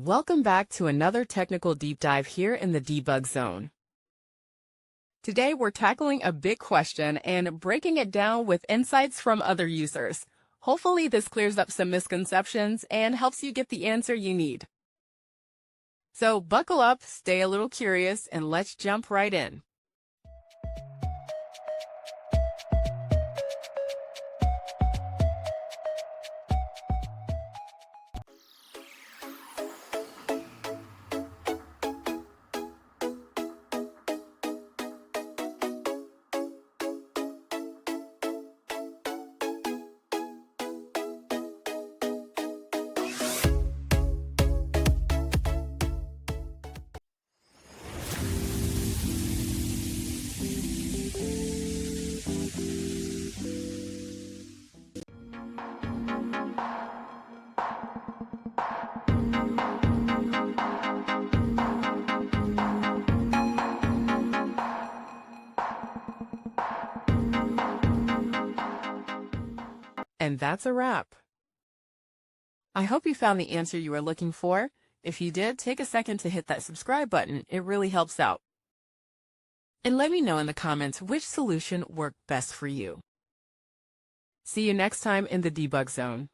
Welcome back to another technical deep dive here in the Debug Zone. Today we're tackling a big question and breaking it down with insights from other users. Hopefully this clears up some misconceptions and helps you get the answer you need. So buckle up, stay a little curious, and let's jump right in. And that's a wrap. I hope you found the answer you were looking for. If you did, take a second to hit that subscribe button. It really helps out. And let me know in the comments which solution worked best for you. See you next time in the Debug Zone.